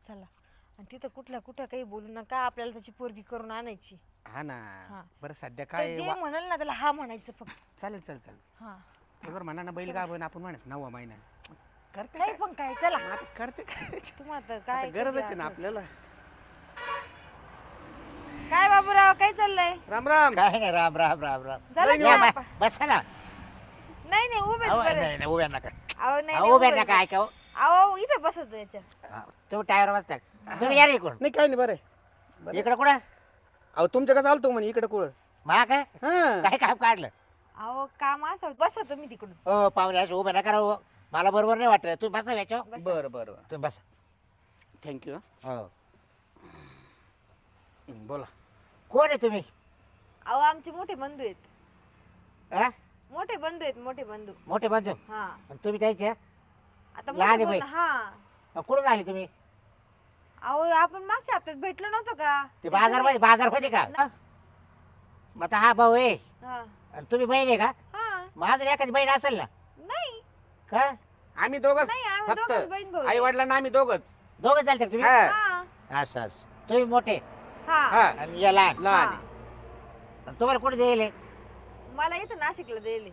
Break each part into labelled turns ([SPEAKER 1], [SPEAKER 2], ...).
[SPEAKER 1] चला. आणि तिथं कुठं काही बोलू नका, आपल्याला त्याची पोरगी करून आणायची.
[SPEAKER 2] हा ना.
[SPEAKER 1] हा.
[SPEAKER 2] बरं सध्या
[SPEAKER 1] तर
[SPEAKER 2] काय
[SPEAKER 1] जे म्हणाल ना त्याला हा म्हणायचं फक्त.
[SPEAKER 2] चालेल चालेल चालेल.
[SPEAKER 1] हा
[SPEAKER 2] बरोबर म्हणा ना, बैल गाभण आपण म्हणायचं 9वा महिना करते
[SPEAKER 1] काही
[SPEAKER 2] काय?
[SPEAKER 1] पण काय. चला
[SPEAKER 2] आता करते काय?
[SPEAKER 1] तुम्हाला तर
[SPEAKER 2] आता
[SPEAKER 1] काय
[SPEAKER 2] गरजच आहे ना आपल्याला.
[SPEAKER 1] काय बाबूराव काय चाललंय?
[SPEAKER 2] राम राम.
[SPEAKER 3] काय नाही, राम राम राम राम.
[SPEAKER 1] झालं
[SPEAKER 2] नाही,
[SPEAKER 1] का
[SPEAKER 3] या,
[SPEAKER 1] आपण?
[SPEAKER 3] बसा ना.
[SPEAKER 1] नाही नाही उभेच
[SPEAKER 3] अहो,
[SPEAKER 1] बरे.
[SPEAKER 3] नाही नाही, उभ्या नका.
[SPEAKER 1] अहो नाही
[SPEAKER 3] अहो,
[SPEAKER 1] नाही,
[SPEAKER 3] उभ्या
[SPEAKER 1] उभेच
[SPEAKER 3] नका
[SPEAKER 1] बरे.
[SPEAKER 3] ऐका.
[SPEAKER 1] अहो इथं बसवतो याच्यात.
[SPEAKER 3] तुम्ही टायर बसता. तुम्ही या रे इकडून.
[SPEAKER 2] नाही काय नाही बरं आहे.
[SPEAKER 3] इकडं कुठं
[SPEAKER 2] अहो तुमच्याकडे चालतो म्हणे इकडे कुठं.
[SPEAKER 3] मा काय
[SPEAKER 2] हा
[SPEAKER 3] काय काम काढलं?
[SPEAKER 1] अहो काम असं बसा तुम्ही तिकडून.
[SPEAKER 3] हो पाहुणे असं उभ्या नका राहू. मला बरोबर नाही वाटत. तुम्ही बसा याच्यावर.
[SPEAKER 1] बसा.
[SPEAKER 2] बरं बरं बरं.
[SPEAKER 3] तुम्ही बसा.
[SPEAKER 2] थँक्यू.
[SPEAKER 3] हो.
[SPEAKER 2] बोला.
[SPEAKER 3] कोण आहे तुम्ही?
[SPEAKER 1] अहो आमचे मोठे बंधू आहेत.
[SPEAKER 3] हा?
[SPEAKER 1] मोठे बंधू आहेत, मोठे बंधू.
[SPEAKER 3] मोठे बंधू.
[SPEAKER 1] हा
[SPEAKER 3] आणि तुम्ही त्याचे
[SPEAKER 1] आता
[SPEAKER 3] लहान
[SPEAKER 1] मोठे
[SPEAKER 3] आहे बाई.
[SPEAKER 1] बंधू. हा
[SPEAKER 3] कुठून आले तुम्ही?
[SPEAKER 1] अहो आपण मागच्या हप्त्यात भेटलो नव्हतो का?
[SPEAKER 3] ते बाजारमध्ये का? मग आता हा भाऊ आहे
[SPEAKER 1] हा
[SPEAKER 3] आणि तुम्ही बहीण आहे का?
[SPEAKER 1] हा
[SPEAKER 3] मग अजून एखादी बहीण असेल ना?
[SPEAKER 1] नाही
[SPEAKER 3] का
[SPEAKER 2] आम्ही दोघच
[SPEAKER 1] नाही, आम्ही दोघंच बहीण भाऊ
[SPEAKER 2] फक्त
[SPEAKER 1] आहे.
[SPEAKER 2] आई वडिलांना आम्ही दोघच.
[SPEAKER 3] दोघं चालते का तुम्ही?
[SPEAKER 2] हा
[SPEAKER 1] हा
[SPEAKER 3] असं असं. तुम्ही मोठे
[SPEAKER 1] हा
[SPEAKER 2] हा
[SPEAKER 3] आणि या लहान.
[SPEAKER 2] लहान
[SPEAKER 1] हा.
[SPEAKER 2] आहे.
[SPEAKER 3] आणि तुम्हाला कुठे द्यायले?
[SPEAKER 1] मला इथं नाशिकला दिले.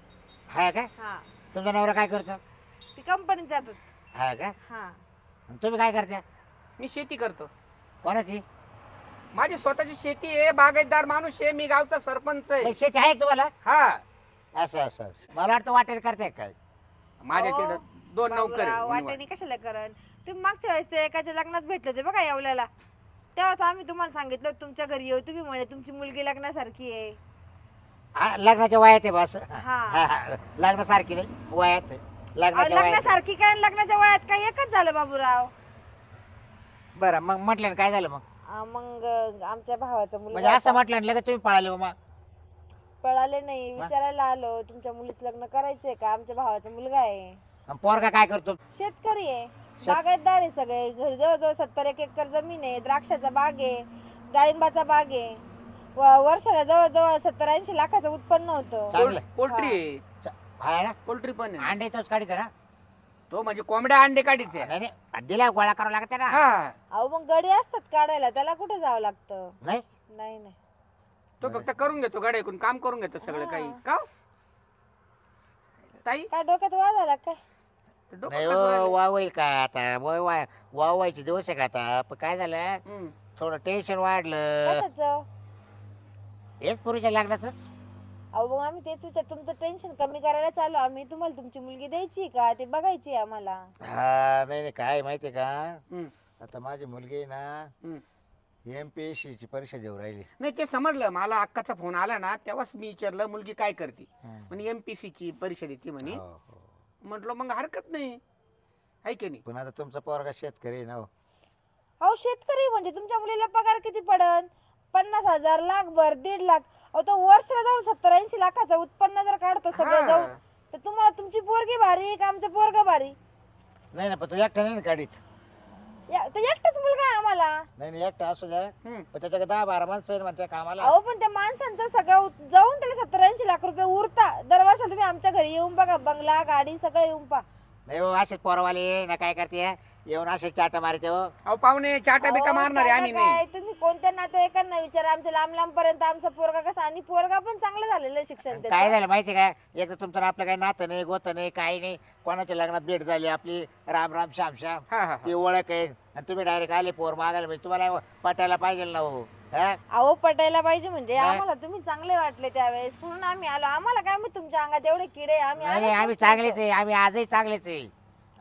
[SPEAKER 3] हा का?
[SPEAKER 1] हा
[SPEAKER 3] तुमचा नवरा काय करतो?
[SPEAKER 1] ती कंपनीत जातात.
[SPEAKER 3] हा का?
[SPEAKER 1] हा
[SPEAKER 3] आणि तुम्ही काय करता?
[SPEAKER 2] मी शेती करतो.
[SPEAKER 3] कोणाची?
[SPEAKER 2] माझी स्वतःची शेती आहे, बागायतदार माणूस आहे, मी गावचा सरपंच आहे.
[SPEAKER 3] मग शेती आहे तुम्हाला?
[SPEAKER 2] हा
[SPEAKER 3] असं असं असं. मला वाटतं वाटेल करताय काय?
[SPEAKER 2] माझ्या
[SPEAKER 1] अहो,
[SPEAKER 2] तिकडं 2 नोकर
[SPEAKER 1] बाबूराव,
[SPEAKER 2] आहे.
[SPEAKER 1] वाट्याने कशाला करण? तुम्ही मागच्या वेळेस ते एकाच्या लग्नात भेटले होते बघा येवल्याला. तेव्हाच आम्ही तुम्हाला सांगितलं होतं तुमच्या घरी येऊ. तुम्ही म्हणे तुमची मुलगी लग्नासारखी आहे.
[SPEAKER 3] हा, लग्नाच्या वयात आहे बस.
[SPEAKER 1] हा.
[SPEAKER 3] लग्नासारखी नाही वयात आहे.
[SPEAKER 1] अहो,
[SPEAKER 3] लग्नाच्या वयात.
[SPEAKER 1] लग्नासारखी काय आणि लग्नाच्या वयात काय एकच झालं बाबूराव.
[SPEAKER 3] बरं मग म्हटलं ना, काय झालं मग?
[SPEAKER 1] मग आमच्या भावाचा
[SPEAKER 3] म्हणजे
[SPEAKER 1] मुलगा
[SPEAKER 3] असं
[SPEAKER 1] होता.
[SPEAKER 3] म्हटलं ना, लगेच तुम्ही पळाले हो मग.
[SPEAKER 1] पळाले नाही, विचारायला आलो तुमच्या मुलीच लग्न करायचंय का? आमच्या भावाचा मुलगा आहे,
[SPEAKER 3] आणि पोरगा काय करतो?
[SPEAKER 1] शेतकरी आहे, बागायतदार आहे. सगळे घरी जवळजवळ 70 एकर जमीन आहे. द्राक्षाचा बाग आहे, डाळिंबाचा बाग आहे. वर्षाला जवळजवळ 70-80 लाखाचं उत्पन्न होतं.
[SPEAKER 3] चांगलं.
[SPEAKER 2] पोल्ट्री आहे.
[SPEAKER 3] आहे ना?
[SPEAKER 2] पोल्ट्री पण आहे.
[SPEAKER 3] अंडे तोच काढित ना?
[SPEAKER 2] तो म्हणजे कोंबड्या अंडे काढीत आहे.
[SPEAKER 3] नाही नाही, दिला गोळा करावा लागत ना?
[SPEAKER 2] हा
[SPEAKER 1] अहो मग गडी असतात काढायला, त्याला कुठे जावं लागतं?
[SPEAKER 3] नाही.
[SPEAKER 1] नाही नाही.
[SPEAKER 2] तो फक्त करून घेतो, गाड्या ऐकून काम करून घेतो सगळं काही. का हो? ताई
[SPEAKER 1] काय डोक्यात वाद आला काय?
[SPEAKER 2] डोकं
[SPEAKER 3] नाही
[SPEAKER 2] का करून राहिले?
[SPEAKER 3] वा होईल का आता? वावायचे दिवस आहे का आता? पण काय झालं,
[SPEAKER 2] हम्म.
[SPEAKER 3] थोडं टेन्शन वाढलं.
[SPEAKER 1] कशाचं?
[SPEAKER 3] हेच पुरीच्या लग्नाच.
[SPEAKER 1] अहो मग आम्ही तेच विचार, तुमचं टेन्शन कमी करायला चालू आम्ही. तुम्हाला तुमची मुलगी द्यायची का ते बघायची आहे आम्हाला.
[SPEAKER 3] हा नाही नाही, काय माहितीये का,
[SPEAKER 2] हम्म.
[SPEAKER 3] आता माझी मुलगी आहे ना,
[SPEAKER 2] हम्म.
[SPEAKER 3] MPSC ची परीक्षा देऊ राहिली.
[SPEAKER 2] नाही ते समजलं मला. अक्काचा फोन आला ना तेव्हाच मी विचारलं मुलगी काय करते.
[SPEAKER 3] हम्म.
[SPEAKER 2] म्हणे MPSC ची परीक्षा देते म्हणे.
[SPEAKER 3] हो, हो.
[SPEAKER 2] म्हटलं मग हरकत नाही, आहे की नाही.
[SPEAKER 3] पण आता तुमचा पोरगा शेतकरी आहे ना हो.
[SPEAKER 1] अहो शेतकरी म्हणजे तुमच्या मुलीला पगार किती पडन? 50,000, लाखभर, 1.5 लाख. अहो तो वर्षाला जाऊन 70-80 लाखाचं उत्पन्न जर काढतो सगळं
[SPEAKER 2] हा.
[SPEAKER 1] जाऊन, तर तुम्हाला तुमची पोरगी भारी का आमचं पोरग भारी?
[SPEAKER 3] नाही ना, पण तू एकटा नाही ना काढीत.
[SPEAKER 1] तो एकटाच मुलगा आहे आम्हाला.
[SPEAKER 3] नाही नाही, एकटा असू द्या,
[SPEAKER 2] हम्म.
[SPEAKER 3] पण त्याच्याकडे 10-12 माणसं आहे ना म्हणते कामाला.
[SPEAKER 1] अहो पण त्या माणसांचं सगळं जाऊन त्याला 70-80 लाख रुपये उरता. दरवर्षाला तुम्ही आमच्या घरी येऊन बघा, बंगला, गाडी सगळं येऊन पहा.
[SPEAKER 3] नाही हो, असेच पोरवाले ना काय करते, येऊन असेच चाटा मारते हो.
[SPEAKER 2] अहो पाहुणे चाटा बिटा
[SPEAKER 1] अहो,
[SPEAKER 2] मारणार आहे आम्ही
[SPEAKER 1] त्याला
[SPEAKER 2] नाही.
[SPEAKER 1] काय, तुम्ही कोणत्या नातेवाईकांना विचारा, आमच्या लांब लांब पर्यंत आमचा पोरगा कसा. आणि पोरगा पण चांगलं झालेलं आहे शिक्षण
[SPEAKER 3] काय
[SPEAKER 1] त्याचं.
[SPEAKER 3] झालं माहिती काय, एक तर तुमचं आपलं काही नातं नाही, गोतं नाही, काही नाही. कोणाच्या लग्नात भेट झाली आपली, राम राम श्याम श्याम,
[SPEAKER 2] हा हा
[SPEAKER 3] ती ओळख आहे. आणि तुम्ही डायरेक्ट आले पोर मागायला, म्हणजे तुम्हाला पटायला पाहिजे ना हो. हा?
[SPEAKER 1] अहो पटायला पाहिजे म्हणजे
[SPEAKER 3] नाही.
[SPEAKER 1] आम्हाला तुम्ही चांगले वाटले त्यावेळेस म्हणून आम्ही आलो. आम्हाला काय माहित तुमच्या अंगात एवढे किडे. आम्ही
[SPEAKER 3] नाही नाही,
[SPEAKER 1] आलोच
[SPEAKER 3] आम्ही
[SPEAKER 1] नसतो
[SPEAKER 3] चांगलेच
[SPEAKER 1] इथं.
[SPEAKER 3] आहे, आम्ही आजही चांगलेच आहे.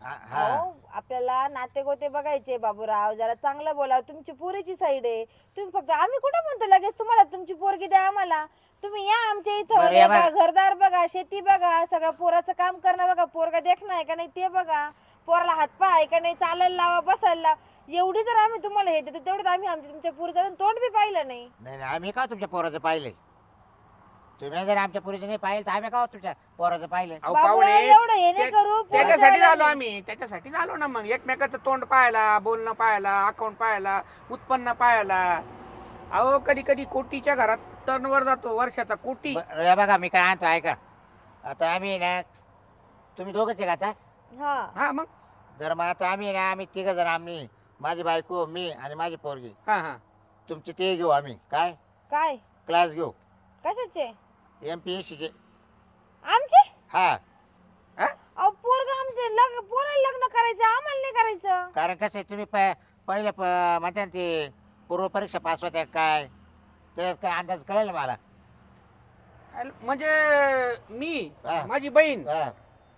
[SPEAKER 3] हा.
[SPEAKER 1] अहो आपल्याला नाते गोते बघायचे बाबूराव, जरा चांगलं बोलाव. तुमची पोरीची साईड आहे. तुम्ही फक्त, आम्ही कुठं म्हणतो लगेच तुम्हाला तुमची पोरगी द्या आम्हाला. तुम्ही या आमच्या इथं,
[SPEAKER 3] बरं, या
[SPEAKER 1] बघा,
[SPEAKER 3] बा.
[SPEAKER 1] घरदार बघा, शेती बघा, सगळं पोराचं काम करणं बघा, पोरगा देखणं आहे का नाही ते बघा, पोराला हातपाय आहे का नाही, चालायला लावा, बसायला लावा. एवढी जर आम्ही तुम्हाला हे देतो, तेवढं आम्ही आमच्या तुमच्या पोरीचं तोंड बी पाहिलं नाही.
[SPEAKER 3] नाही नाही, आम्ही का तुमच्या पोराचं पाहिलंय? तुम्ही जर आमच्या पुरीचं नाही पाहिलं तर आम्ही का तुमच्या पोराचं पाहिलंय?
[SPEAKER 2] अहो
[SPEAKER 1] बाबूराव,
[SPEAKER 2] पाहुणे
[SPEAKER 1] एवढं हे नाही करू.
[SPEAKER 2] त्याच्यासाठी
[SPEAKER 1] पोरं
[SPEAKER 2] झालो आम्ही, त्याच्यासाठी झालो ना. मग एकमेकाचं तोंड पाहायला, बोलणं पाहायला, अकाउंट पाहायला, उत्पन्न पाहायला. अहो कधी कधी कोटीच्या घरात टर्नवर जातो, वर्षाचा कोटी.
[SPEAKER 3] हे बघा मी काय आणतो ऐका. आता आम्ही ना, तुम्ही दोघंच आहे का आता?
[SPEAKER 1] हा
[SPEAKER 2] हा मग
[SPEAKER 3] जर मग आता आम्ही ना, आम्ही 3 जण, आम्ही माझी बायको मी आणि माझी पोरगी
[SPEAKER 2] हा हा
[SPEAKER 3] तुमचे ते घेऊ आम्ही काय
[SPEAKER 1] काय
[SPEAKER 3] क्लास घेऊ
[SPEAKER 1] कशाचे
[SPEAKER 3] MPSC चे
[SPEAKER 1] आमचे
[SPEAKER 3] हा
[SPEAKER 1] अहो पोरग आमचे लग्न पोराला लग्न करायचं आम्हाला नाही करायचं.
[SPEAKER 3] कारण कसं आहे तुम्ही पहिले म्हणता ना ते पूर्व परीक्षा पास होत्या काय त्याच्यात काय अंदाज कळेल मला.
[SPEAKER 2] म्हणजे मी
[SPEAKER 3] हा.
[SPEAKER 2] माझी बहीण
[SPEAKER 3] हा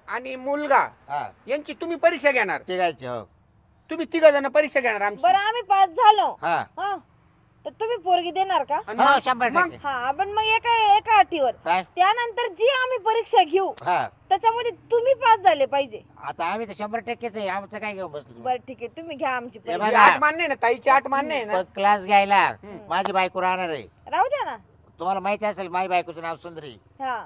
[SPEAKER 2] आणि मुलगा
[SPEAKER 3] हा
[SPEAKER 2] यांची तुम्ही परीक्षा घेणार.
[SPEAKER 3] ते जायचे हो
[SPEAKER 2] तुम्ही 3 जण परीक्षा घेणार आमची.
[SPEAKER 1] बरं आम्ही पास झालो
[SPEAKER 3] हा
[SPEAKER 1] हा तर तुम्ही पोरगी देणार का?
[SPEAKER 2] आणि
[SPEAKER 3] हो
[SPEAKER 2] मग-
[SPEAKER 3] 100%.
[SPEAKER 1] हा पण मग एका अटीवर
[SPEAKER 3] काय
[SPEAKER 1] त्यानंतर जी आम्ही परीक्षा घेऊ
[SPEAKER 3] हा
[SPEAKER 1] त्याच्यामध्ये तुम्ही पास झाले पाहिजे.
[SPEAKER 3] आता आम्ही तर 100%च आहे आमचं काय घेऊन बसलो
[SPEAKER 1] बरं ठीक आहे तुम्ही घ्या आमची
[SPEAKER 3] हे
[SPEAKER 1] परीक्षा.
[SPEAKER 2] ही
[SPEAKER 3] बघा.
[SPEAKER 2] 8 मान्य आहे ना ताईची 8 मान्य आहे ना.
[SPEAKER 3] क्लास घ्यायला
[SPEAKER 2] हम्म.
[SPEAKER 3] माझी बायको राहणार आहे.
[SPEAKER 1] राहू द्या ना.
[SPEAKER 3] तुम्हाला माहिती असेल माझी बायकोचं नाव सुंदरी.
[SPEAKER 1] हा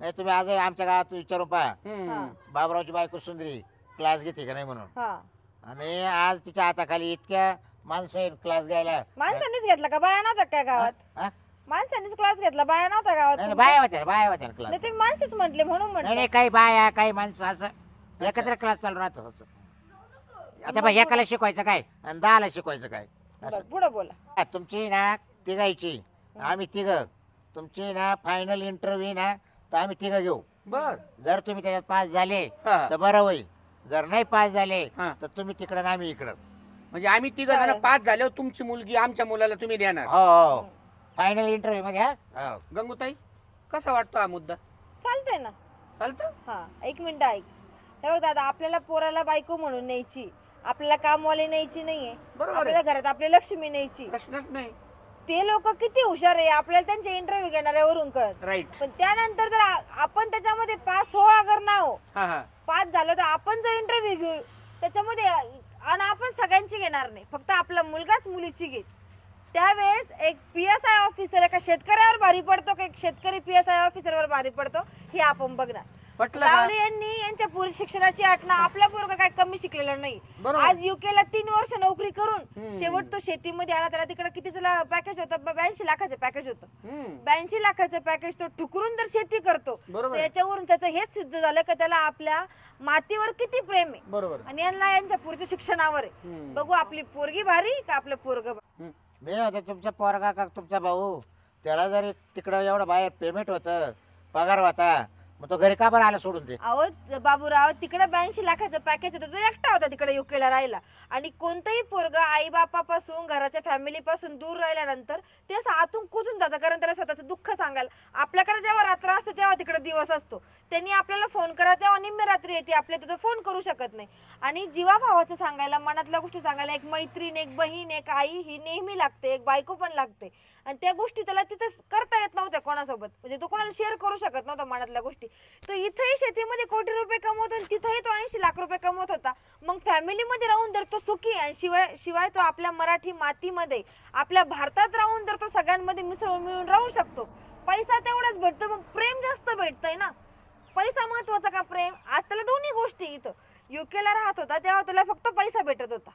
[SPEAKER 3] नाही तुम्ही आज आमच्या गावात विचारून पहा
[SPEAKER 2] हम्म.
[SPEAKER 1] हा.
[SPEAKER 3] बाबरावची बायको सुंदरी क्लास घेते का नाही म्हणून.
[SPEAKER 1] हा
[SPEAKER 3] आणि आज तिच्या हाताखाली इतक्या माणसं आहेत क्लास घ्यायला.
[SPEAKER 1] माणसांनीच घेतला का बाया नव्हता काय गावात?
[SPEAKER 3] हा?
[SPEAKER 1] माणसांनीच क्लास घेतला बाया नव्हता गावात
[SPEAKER 3] नाही, नाही,
[SPEAKER 1] तुमच्या?
[SPEAKER 3] बाया होत्या ना, बाया होत्या क्लास.
[SPEAKER 1] नाही तुम्ही माणसंच म्हटले म्हणून
[SPEAKER 3] नाही
[SPEAKER 1] म्हटलं.
[SPEAKER 3] नाही काही बाया काही माणसं असं एकत्र क्लास चालू राहतो असं. आता बघ एकाला शिकवायचं काय आणि 10ला शिकवायचं काय असं.
[SPEAKER 1] बरं, पुढं बोला.
[SPEAKER 3] तुमची ना तिघायची आम्ही तिघं तुमची ना फायनल इंटरव्ह्यू ना तर आम्ही तिघं घेऊ.
[SPEAKER 2] बर
[SPEAKER 3] जर तुम्ही त्याच्यात पास झाले
[SPEAKER 2] हा.
[SPEAKER 3] तर बरं होईल. जर नाही पास झाले
[SPEAKER 2] हा.
[SPEAKER 3] तर तुम्ही तिकडं आणि आम्ही इकडं.
[SPEAKER 2] म्हणजे आम्ही 3 जण
[SPEAKER 1] चालेल.
[SPEAKER 2] पास झाल्यावर तुमची मुलगी आमच्या मुलाला तुम्ही देणार.
[SPEAKER 3] हो हो फायनल इंटरव्ह्यू मध्ये हा हो.
[SPEAKER 2] गंगूताई कसा वाटतो हा मुद्दा?
[SPEAKER 1] चालतंय ना.
[SPEAKER 2] चालतं.
[SPEAKER 1] हा एक मिनिट ऐक. हे बघ दादा आपल्याला पोराला बायको म्हणून न्यायची, आपल्याला कामवाले न्यायची नाहीये,
[SPEAKER 2] बरोबर आहे.
[SPEAKER 1] आपल्याला घरात आपली लक्ष्मी न्यायची.
[SPEAKER 2] प्रश्नच नाही.
[SPEAKER 1] ते लोक किती हुशार आहे आपल्याला त्यांचे इंटरव्ह्यू घेणाऱ्यावरून कळत.
[SPEAKER 2] राईट.
[SPEAKER 1] पण त्यानंतर जर आपण त्याच्यामध्ये पास हो अगर ना हो
[SPEAKER 2] हा हा
[SPEAKER 1] पास झालो तर आपण जो इंटरव्ह्यू घेऊ त्याच्यामध्ये आणि आपण सगळ्यांची घेणार नाही, फक्त आपला मुलगाच मुलीची घेईल. त्यावेळेस एक PSI ऑफिसर एका शेतकऱ्यावर भारी पडतो का एक शेतकरी PSI ऑफिसरवर भारी पडतो हे आपण बघणार.
[SPEAKER 2] पटलं का?
[SPEAKER 1] लावले यांनी यांच्या पूर्ण शिक्षणाची आटना आपल्या पोरगा काय कमी शिकलेला नाही.
[SPEAKER 2] बरोबर.
[SPEAKER 1] आज UK ला 3 वर्ष नोकरी करून
[SPEAKER 2] हम्म.
[SPEAKER 1] शेवट तो शेतीमध्ये आला. त्याला तिकडे कितीचं पॅकेज होतं 82 लाखाचं पॅकेज होतं.
[SPEAKER 2] हम्म.
[SPEAKER 1] 82 लाखाचं पॅकेज तो ठुकरून जर शेती करतो
[SPEAKER 2] बरोबर.
[SPEAKER 1] त्याच्यावरून त्याचं हेच सिद्ध झालं की त्याला आपल्या मातीवर किती प्रेम आहे
[SPEAKER 2] बरोबर.
[SPEAKER 1] आणि यांच्या पुढच्या शिक्षणावर आहे.
[SPEAKER 2] हम्म.
[SPEAKER 1] बघू आपली पोरगी भारी का आपलं पोरग.
[SPEAKER 2] हम्म.
[SPEAKER 3] मी होता तुमचा पोरगा का तुमचा भाऊ त्याला जर तिकडं एवढं बाहेर पेमेंट होतं पगार होता मग तो घरी का बरं आला सोडून ते.
[SPEAKER 1] अहो बाबूराव तिकडे 82 लाखाचं पॅकेज होतं तो एकटा होता तिकडे UK ला राहिला. आणि कोणतंही पोरग आई बापापासून घराच्या फॅमिली पासून दूर राहिल्यानंतर ते असं आतून कुजून जातं कारण त्याला स्वतःचं दुःख सांगायला. आपल्याकडे जेव्हा रात्र असते तेव्हा तिकडे दिवस असतो. त्यांनी आपल्याला फोन करा तेव्हा निम्मे रात्री येते आपल्या तिथं फोन करू शकत नाही. आणि जीवा भावाचं सांगायला मनातल्या गोष्टी सांगायला एक मैत्रीण एक बहीण एक आई ही नेहमी लागते, एक बायको पण लागते. आणि त्या गोष्टी त्याला तिथं करता येत नव्हत्या कोणासोबत, म्हणजे तो कोणाला शेअर करू शकत नव्हता मनातल्या गोष्टी. तो इथेही शेतीमध्ये कोटी रुपये कमवतो आणि तिथेही तो 80 लाख रुपये कमवत होता. मग फॅमिलीमध्ये राहून जर तो सुखी आणि शिवाय तो आपल्या मराठी मातीमध्ये आपल्या भारतात राहून जर तो सगळ्यांमध्ये मिळून राहू शकतो. पैसा तेवढाच भेटतो मग प्रेम जास्त भेटतंय ना. पैसा महत्वाचा का प्रेम? आज त्याला दोन्ही गोष्टी. इथं UK ला राहत होता तेव्हा त्याला फक्त पैसा भेटत होता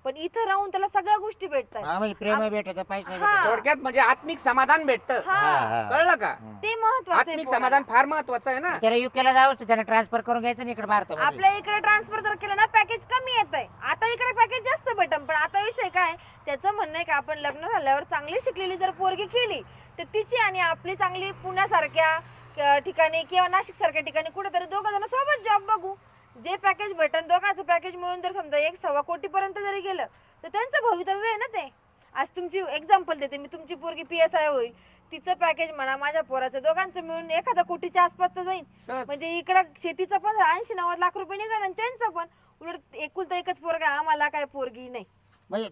[SPEAKER 1] पण इथं राहून त्याला सगळ्या गोष्टी भेटतात.
[SPEAKER 3] हा म्हणजे प्रेम भेटत पैसा
[SPEAKER 1] हा.
[SPEAKER 3] भेटत.
[SPEAKER 2] थोडक्यात म्हणजे आत्मिक समाधान भेटतं.
[SPEAKER 1] हा
[SPEAKER 3] हा.
[SPEAKER 2] कळलं का?
[SPEAKER 1] ते महत्वाचं
[SPEAKER 2] आत्मिक
[SPEAKER 1] आहे.
[SPEAKER 2] समाधान फार महत्वाचं आहे ना.
[SPEAKER 3] त्याला UK ला जावं त्याला ट्रान्सफर करून घ्यायचं ना इकडे भारतामध्ये.
[SPEAKER 1] आपल्या इकडे ट्रान्सफर जर केलं ना पॅकेज कमी येत आहे. आता इकडे पॅकेज जास्त भेटन पण आता विषय काय त्याचं म्हणणं आहे का आपण लग्न झाल्यावर चांगली शिकलेली जर पोरगी केली तर तिची आणि आपली चांगली पुण्यासारख्या ठिकाणी किंवा नाशिक सारख्या ठिकाणी कुठेतरी दोघं जण सोबत जॉब बघू. जे पॅकेज भेटन दोघांचं पॅकेज मिळून जर समजा 1.25 कोटीपर्यंत जरी गेलं तर त्यांचं भवितव्य आहे ना ते. आज तुमची एक्झाम्पल देते मी, तुमची पोरगी PSI होईल तिचं पॅकेज म्हणा माझ्या पोराचं दोघांचं मिळून 1 कोटीच्या आसपास तर जाईल.
[SPEAKER 2] सहज.
[SPEAKER 1] म्हणजे इकडं शेतीचं पण 80-90 लाख रुपये निघाल आणि त्यांचं पण. उलट एकुलता एकच पोरगा आहे, आम्हाला काय पोरगी नाही.
[SPEAKER 3] म्हणजे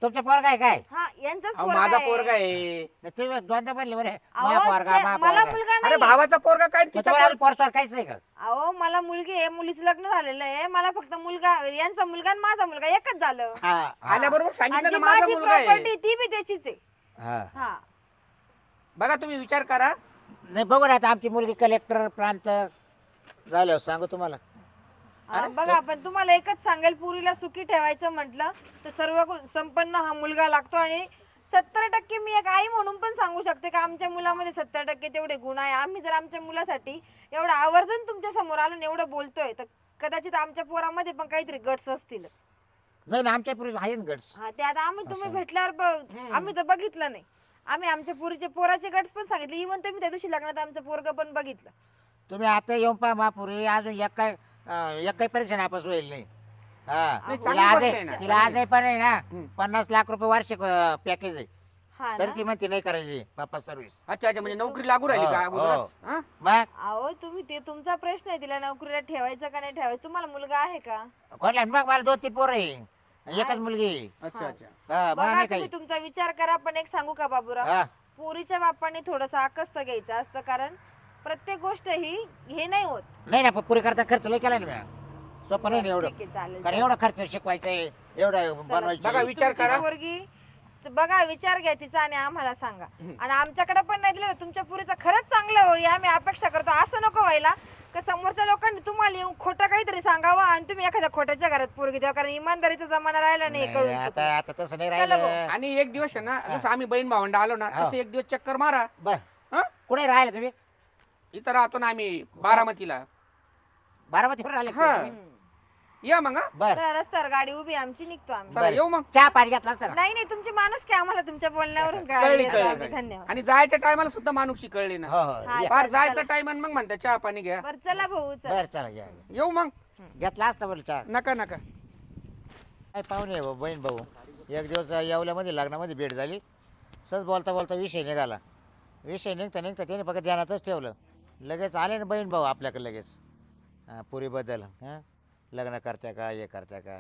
[SPEAKER 3] तुमचा पोरगा आहे काय.
[SPEAKER 1] हा यांचाच
[SPEAKER 2] अहो,
[SPEAKER 1] पोरगा
[SPEAKER 2] माझा
[SPEAKER 1] आहे.
[SPEAKER 2] पोरगा आहे.
[SPEAKER 3] तुम्ही दोनदा म्हणले बरे
[SPEAKER 1] अहो,
[SPEAKER 3] माझा पोरगा
[SPEAKER 1] ते-
[SPEAKER 3] माझा
[SPEAKER 1] मला
[SPEAKER 3] पोरगा.
[SPEAKER 1] मुलगा
[SPEAKER 2] अरे
[SPEAKER 1] नाही.
[SPEAKER 2] भावाचा पोरगा काय
[SPEAKER 3] मग
[SPEAKER 2] तिचा
[SPEAKER 3] तुम्हाला पोरसोर काहीच नाही का.
[SPEAKER 1] अहो मला मुलगी आहे, मुलीचं लग्न झालेलं आहे. मला फक्त मुलगा यांचा मुलगा आणि माझा मुलगा एकच झालं.
[SPEAKER 3] हा हा.
[SPEAKER 2] आल्याबरोबर
[SPEAKER 1] आणि
[SPEAKER 2] सांगितलं
[SPEAKER 1] जी
[SPEAKER 2] ना माझा
[SPEAKER 1] माझी
[SPEAKER 2] मुलगा आहे.
[SPEAKER 1] प्रॉपर्टी ती बी त्याचीच आहे.
[SPEAKER 3] हा.
[SPEAKER 1] हा
[SPEAKER 2] बघा तुम्ही विचार करा.
[SPEAKER 3] नाही बघू ना आता आमची मुलगी कलेक्टर प्रांत झाल्यावर सांगू तुम्हाला.
[SPEAKER 1] बघा पण तुम्हाला एकच सांगेल पुरीला सुखी ठेवायचं म्हटलं तर सर्व संपन्न हा मुलगा लागतो. आणि 70% मी एक आई म्हणून पण सांगू शकते का आमच्या मुलामध्ये 70% तेवढे गुण आहे. आम्ही जर आमच्या मुलासाठी एवढं आवर्जून तुमच्या समोर आलो एवढं बोलतोय तर कदाचित आमच्या पोरामध्ये पण काहीतरी गट्स असतीलच.
[SPEAKER 3] नाही ना आमच्या पूर्वी आहे ना गट्स.
[SPEAKER 1] हा ते आता आम्ही तुम्ही भेटल्यावर आम्ही तर बघितलं नाही. आम्ही आमच्या पुरीचे पोराचे गट्स पण सांगितले. इव्हन तुम्ही त्या दिवशी लग्नात आमचं पोरग पण बघितलं.
[SPEAKER 3] तुम्ही आता येऊन पहा महापुरी अजून एक काही परीक्षा नापास होईल नाही. हा
[SPEAKER 2] नाही,
[SPEAKER 3] तिला
[SPEAKER 2] चांगली
[SPEAKER 3] आज
[SPEAKER 2] गोष्ट आहे ना,
[SPEAKER 3] तिला आजही पण आहे ना 50 लाख रुपये वार्षिक पॅकेज आहे.
[SPEAKER 1] हा
[SPEAKER 3] तर
[SPEAKER 1] ना?
[SPEAKER 3] ती म्हणते नाही करायची बाप्पा सर्व्हिस.
[SPEAKER 2] अच्छा अच्छा, म्हणजे नोकरी लागू राहिली का
[SPEAKER 3] हो,
[SPEAKER 2] अगोदरच? हा?
[SPEAKER 3] मग
[SPEAKER 1] अहो तुम्ही ते तुमचा प्रश्न आहे. तिला नोकरीला ठेवायचं का नाही ठेवायचं. तुम्हाला मुलगा आहे का?
[SPEAKER 3] कोणला मग मला 2-3 पोरं आहे एकच मुलगी.
[SPEAKER 2] अच्छा अच्छा.
[SPEAKER 3] हा मग
[SPEAKER 1] बघा
[SPEAKER 3] नाही
[SPEAKER 1] तुम्ही
[SPEAKER 3] काही.
[SPEAKER 1] तुमचा विचार करा. पण एक सांगू का बाबूराव,
[SPEAKER 3] हा
[SPEAKER 1] पोरीच्या बापाने थोडस आकस्त घ्यायचं असतं. कारण प्रत्येक गोष्ट ही हे नाही होत.
[SPEAKER 3] नाही ना पुरी करता खर्च लय केला ना मी. सोपं नाही ना एवढं.
[SPEAKER 1] ठीक आहे, चालेल
[SPEAKER 3] कारण एवढा खर्च शिकवायचंय एवढं
[SPEAKER 2] बघा,
[SPEAKER 3] बनवायचं.
[SPEAKER 2] विचार
[SPEAKER 1] तुमची
[SPEAKER 2] करा.
[SPEAKER 1] पोरगी बघा विचार घ्या तिचा आणि आम्हाला सांगा. आणि आमच्याकडे पण नाही दिलं तर तुमच्या पुरीचं खरंच चांगलं होई आम्ही अपेक्षा करतो. असं नको व्हायला का समोरच्या लोकांनी तुम्हाला येऊन खोटं काहीतरी सांगावं आणि तुम्ही एखाद्या खोट्याच्या घरात पोरगी द्या. कारण इमानदारीचा जमाना राहिला नाही कळून
[SPEAKER 3] आता
[SPEAKER 1] चुकून.
[SPEAKER 3] आता तसं नाही
[SPEAKER 1] चला
[SPEAKER 3] राहिलं.
[SPEAKER 2] आणि एक दिवस आहे ना, जसं आम्ही बहीण भावंड आलो ना,
[SPEAKER 3] हा.
[SPEAKER 2] तसं एक दिवस चक्कर मारा.
[SPEAKER 3] बर
[SPEAKER 2] हा?
[SPEAKER 3] कुठे राहिले तुम्ही?
[SPEAKER 2] इथं राहतो ना आम्ही बारामतीला.
[SPEAKER 3] बारामतीवर राहिले का
[SPEAKER 2] हा.
[SPEAKER 3] तुम्ही?
[SPEAKER 2] या मग हा.
[SPEAKER 3] बर
[SPEAKER 1] तर रस्त्यावर गाडी उभी आहे, आमची निघतो आम्ही.
[SPEAKER 2] चला येऊ मग.
[SPEAKER 3] चहा पाणी घेतला असता ना.
[SPEAKER 1] नाही नाही तुमची माणूस काय आम्हाला तुमच्या बोलण्यावरून
[SPEAKER 2] कळली
[SPEAKER 1] कळाली. आम्ही
[SPEAKER 2] कळली.
[SPEAKER 1] धन्यवाद.
[SPEAKER 2] आणि जायच्या टायमाला सुद्धा माणूसची कळली ना.
[SPEAKER 3] हो हो
[SPEAKER 1] हा.
[SPEAKER 3] या.
[SPEAKER 2] फार
[SPEAKER 1] चला.
[SPEAKER 2] जायचं टाइम मग म्हणता चहा पाणी घ्या.
[SPEAKER 1] बरं चला भाऊ चला.
[SPEAKER 3] बर चला या या.
[SPEAKER 2] येऊ मग.
[SPEAKER 3] घेतला असता बोल चहा.
[SPEAKER 2] नका नका.
[SPEAKER 3] काय पाहुणे भाऊ बहीण भाऊ एक दिवस येवल्यामध्ये लग्नामध्ये भेट झाली. सहज बोलता बोलता विषय निघाला. विषय निघता निघता त्याने फक्त ध्यानातच ठेवलं. लगेच आले ना बहीण भाऊ आपल्याकडे लगेच. हां पुरीबद्दल हां लग्न करत्या का हे करत्या का.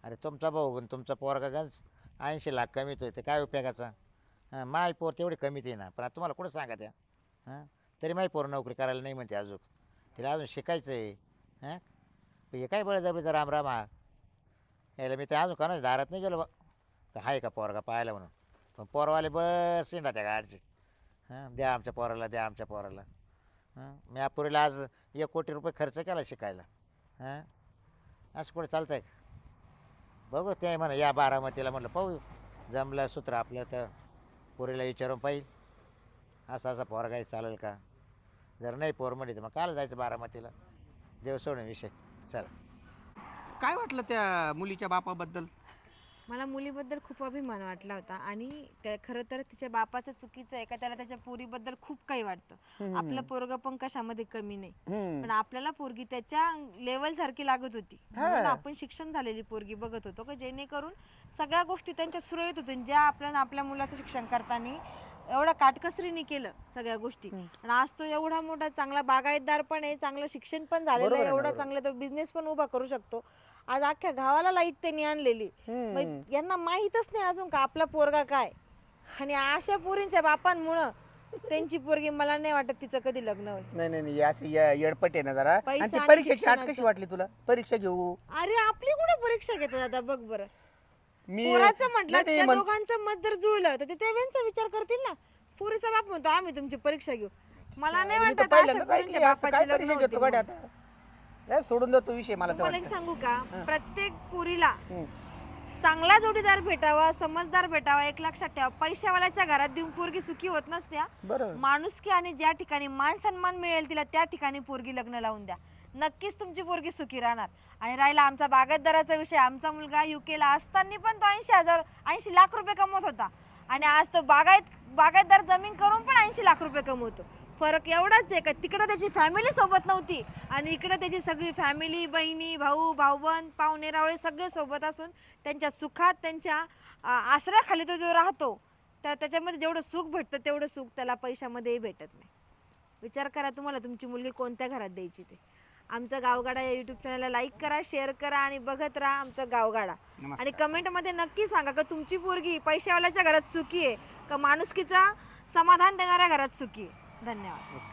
[SPEAKER 3] अरे तुमचा भाऊ आणि तुमचा पोरगा गंज 80 लाख कमीत होते काय उपयोगाचा. हां माय पोर तेवढी कमीत आहे ना. पण आता तुम्हाला कुठं सांगा त्या. हां तरी माई पोर नोकरी करायला नाही म्हणते अजून. तिला अजून शिकायचं आहे. हां हे काय बळजबरीचा राम हा. यायला मी ते अजून कोणाच्या दारात नाही गेलो बा तर आहे का पोरगा पाहायला म्हणून. पण पोरवाले बस येणार त्या गाडचे. हां द्या आमच्या पोराला द्या आमच्या पोराला. हां मी पुरीला आज 1 कोटी रुपये खर्च केला शिकायला. हां असं कुठे चालतं आहे. बघू ते म्हणा या बारामतीला म्हटलं पाहू जमलं सूत्र आपलं तर पोरीला विचारून पाहिजे असं असा पोरगा आहे चालेल का. जर नाही पोर म्हणे तर मग काल जायचं बारामतीला. देव सोडून विषय चला.
[SPEAKER 2] काय वाटलं त्या मुलीच्या बापाबद्दल?
[SPEAKER 1] मला मुलीबद्दल खूप अभिमान वाटला होता. आणि खरं तर तिच्या बापाचं चुकीचं आहे का त्याला त्याच्या पोरीबद्दल खूप काही वाटतं. आपलं पोरग पण कशामध्ये कमी नाही. पण आपल्याला पोरगी त्याच्या लेवल सारखी लागत होती. म्हणून आपण शिक्षण झालेली पोरगी बघत होतो का जेणेकरून सगळ्या गोष्टी त्यांच्या सुरळीत होत्या. ज्या आपल्याला आपल्या मुलाचं शिक्षण करताना एवढा काटकसरीने केलं सगळ्या गोष्टी. आणि आज तो एवढा मोठा चांगला बागायतदार पण आहे, चांगलं शिक्षण पण झालेलं आहे, एवढा चांगला तो बिझनेस पण उभा करू शकतो. आज अख्ख्या गावाला लाईट त्यांनी आणलेली. मग यांना माहीतच नाही अजून का आपला पोरगा काय. आणि अशा पोरींच्या बापांमुळं त्यांची पोरगी मला नाही वाटत तिचं कधी लग्न होईल.
[SPEAKER 2] नाही नाही नाही असं येडपट आहे ना जरा.
[SPEAKER 1] पैसा
[SPEAKER 2] आणि ती
[SPEAKER 1] आणि
[SPEAKER 2] परीक्षेची आठ
[SPEAKER 1] शिक्षणाचं.
[SPEAKER 2] कशी वाटली तुला? परीक्षा घेऊ
[SPEAKER 1] अरे आपली कुठे परीक्षा घेतात दादा बघ बरं.
[SPEAKER 2] मी
[SPEAKER 1] पोराचं म्हटलं
[SPEAKER 2] नाही,
[SPEAKER 1] त्या
[SPEAKER 2] म्हण-
[SPEAKER 1] दोघांचं मत जर जुळलं तर ते त्यांचा विचार करतील ना. पोरीचा बाप म्हणतो आम्ही तुमची परीक्षा घेऊ. मला नाही
[SPEAKER 2] मी तर
[SPEAKER 1] वाटत अशा
[SPEAKER 2] पहिल्यांदाच
[SPEAKER 1] पोरींच्या
[SPEAKER 2] ऐकली असं. काय
[SPEAKER 1] बापाची लग्न
[SPEAKER 2] परीक्षा
[SPEAKER 1] होतील
[SPEAKER 2] घेतो गाडी
[SPEAKER 1] म्हणून.
[SPEAKER 2] आता? ए, सोडून दे तो विषय मला तर
[SPEAKER 1] तुम्हाला एक
[SPEAKER 2] वाटतं.
[SPEAKER 1] सांगू का प्रत्येक पोरीला
[SPEAKER 2] हम्म.
[SPEAKER 1] चांगला जोडीदार भेटावा, समजदार भेटावा. एक लक्षात ठेवा पैशावाल्याच्या घरात देऊन पोरगी सुखी होत नसत्या.
[SPEAKER 2] बरोबर.
[SPEAKER 1] माणुसकी आणि ज्या ठिकाणी मान सन्मान मिळेल तिला त्या ठिकाणी पोरगी लग्न लावून द्या. नक्कीच तुमची पोरगी सुखी राहणार. आणि राहिला आमचा बागायतदाराचा विषय, आमचा मुलगा युकेला असताना पण तो 80 लाख रुपये कमवत होता. आणि आज तो बागायतदार जमीन करून पण 80 लाख रुपये कमवतो. फरक एवढाच आहे का तिकडे त्याची फॅमिली सोबत नव्हती आणि इकडे त्याची सगळी फॅमिली, बहिणी, भाऊ, भाऊबंद, पाहुणे रावळे सगळे सोबत असून त्यांच्या सुखात त्यांच्या आसऱ्याखाली तो जो राहतो तर त्याच्यामध्ये जेवढं सुख भेटतं तेवढं सुख त्याला पैशामध्येही भेटत नाही. विचार करा तुम्हाला तुमची मुलगी कोणत्या घरात द्यायची ते. आमचा गावगाडा या यूट्यूब चॅनलला लाईक करा, शेअर करा आणि बघत राहा आमचं गावगाडा. आणि कमेंटमध्ये नक्की सांगा का तुमची पोरगी पैशावाल्याच्या घरात सुखी आहे का माणुसकीचा समाधान देणाऱ्या घरात सुखी आहे. धन्यवाद.